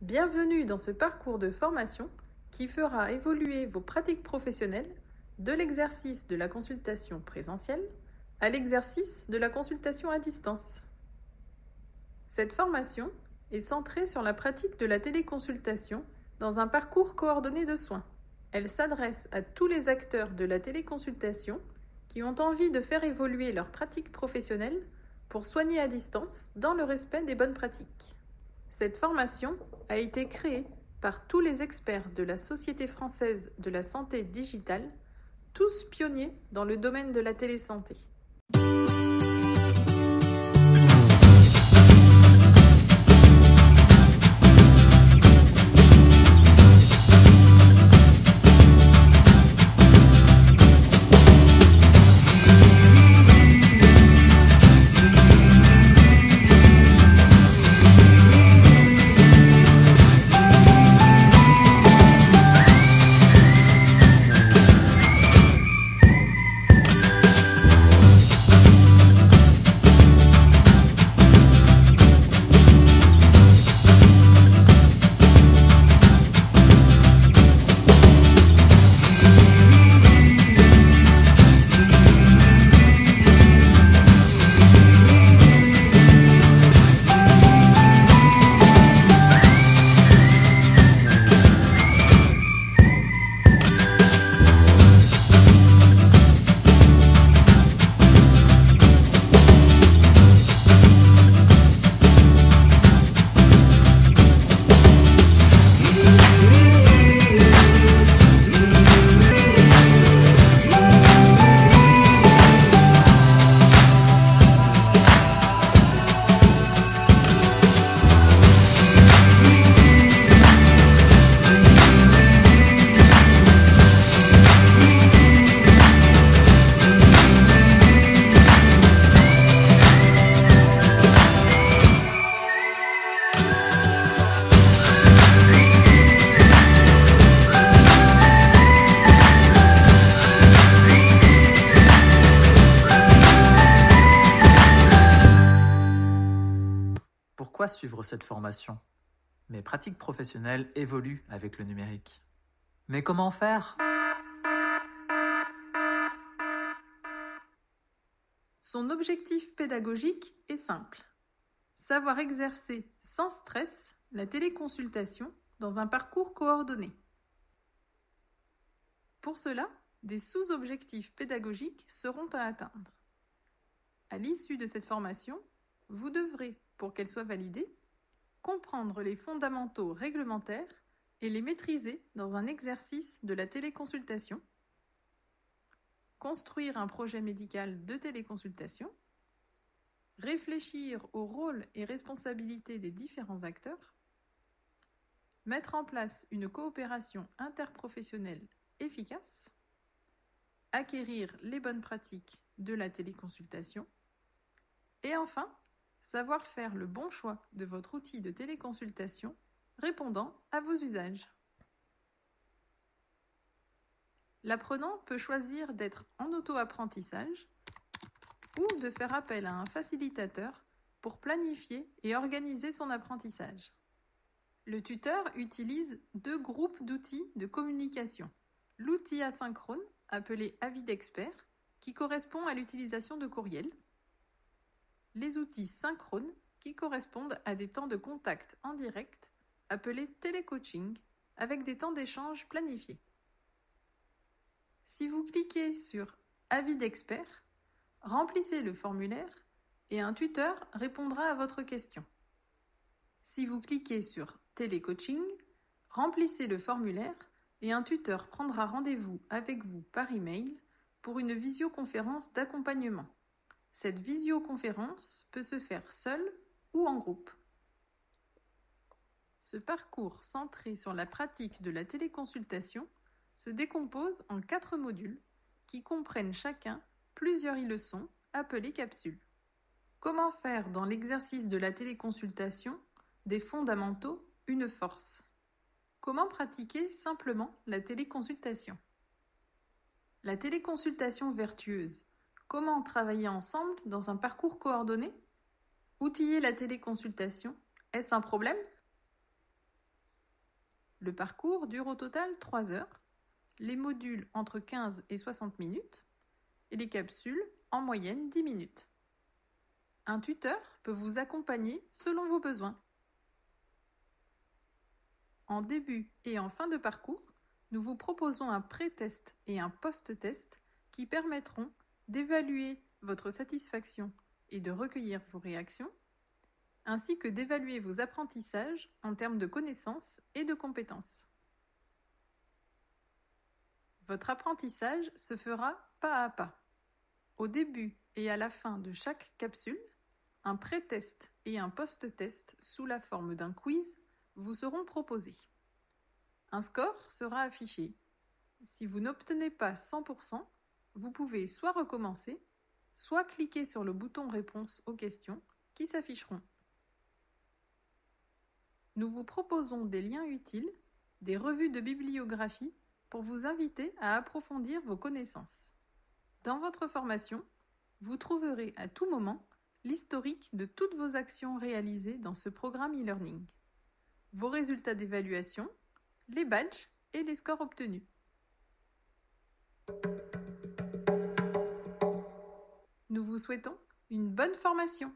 Bienvenue dans ce parcours de formation qui fera évoluer vos pratiques professionnelles de l'exercice de la consultation présentielle à l'exercice de la consultation à distance. Cette formation est centrée sur la pratique de la téléconsultation dans un parcours coordonné de soins. Elle s'adresse à tous les acteurs de la téléconsultation qui ont envie de faire évoluer leurs pratiques professionnelles pour soigner à distance dans le respect des bonnes pratiques. Cette formation a été créée par tous les experts de la Société française de la santé digitale, tous pionniers dans le domaine de la télésanté. Pourquoi suivre cette formation? Mes pratiques professionnelles évoluent avec le numérique. Mais comment faire? Son objectif pédagogique est simple. Savoir exercer sans stress la téléconsultation dans un parcours coordonné. Pour cela, des sous-objectifs pédagogiques seront à atteindre. À l'issue de cette formation, vous devrez, pour qu'elle soit validée, comprendre les fondamentaux réglementaires et les maîtriser dans un exercice de la téléconsultation, construire un projet médical de téléconsultation, réfléchir au rôle et responsabilités des différents acteurs, mettre en place une coopération interprofessionnelle efficace, acquérir les bonnes pratiques de la téléconsultation et enfin, savoir faire le bon choix de votre outil de téléconsultation répondant à vos usages. L'apprenant peut choisir d'être en auto-apprentissage ou de faire appel à un facilitateur pour planifier et organiser son apprentissage. Le tuteur utilise deux groupes d'outils de communication. L'outil asynchrone, appelé avis d'expert, qui correspond à l'utilisation de courriel. Les outils synchrones, qui correspondent à des temps de contact en direct, appelés télécoaching, avec des temps d'échange planifiés. Si vous cliquez sur « Avis d'expert », remplissez le formulaire et un tuteur répondra à votre question. Si vous cliquez sur « Télécoaching », remplissez le formulaire et un tuteur prendra rendez-vous avec vous par email pour une visioconférence d'accompagnement. Cette visioconférence peut se faire seule ou en groupe. Ce parcours centré sur la pratique de la téléconsultation se décompose en 4 modules qui comprennent chacun plusieurs e-leçons appelées capsules. Comment faire dans l'exercice de la téléconsultation des fondamentaux une force? Comment pratiquer simplement la téléconsultation? La téléconsultation vertueuse. Comment travailler ensemble dans un parcours coordonné? Outiller la téléconsultation, est-ce un problème? Le parcours dure au total 3 heures, les modules entre 15 et 60 minutes, et les capsules en moyenne 10 minutes. Un tuteur peut vous accompagner selon vos besoins. En début et en fin de parcours, nous vous proposons un pré-test et un post-test qui permettront d'évaluer votre satisfaction et de recueillir vos réactions, ainsi que d'évaluer vos apprentissages en termes de connaissances et de compétences. Votre apprentissage se fera pas à pas. Au début et à la fin de chaque capsule, un pré-test et un post-test sous la forme d'un quiz vous seront proposés. Un score sera affiché. Si vous n'obtenez pas 100%, vous pouvez soit recommencer, soit cliquer sur le bouton réponse aux questions qui s'afficheront. Nous vous proposons des liens utiles, des revues de bibliographie pour vous inviter à approfondir vos connaissances. Dans votre formation, vous trouverez à tout moment l'historique de toutes vos actions réalisées dans ce programme e-learning, vos résultats d'évaluation, les badges et les scores obtenus. Nous vous souhaitons une bonne formation.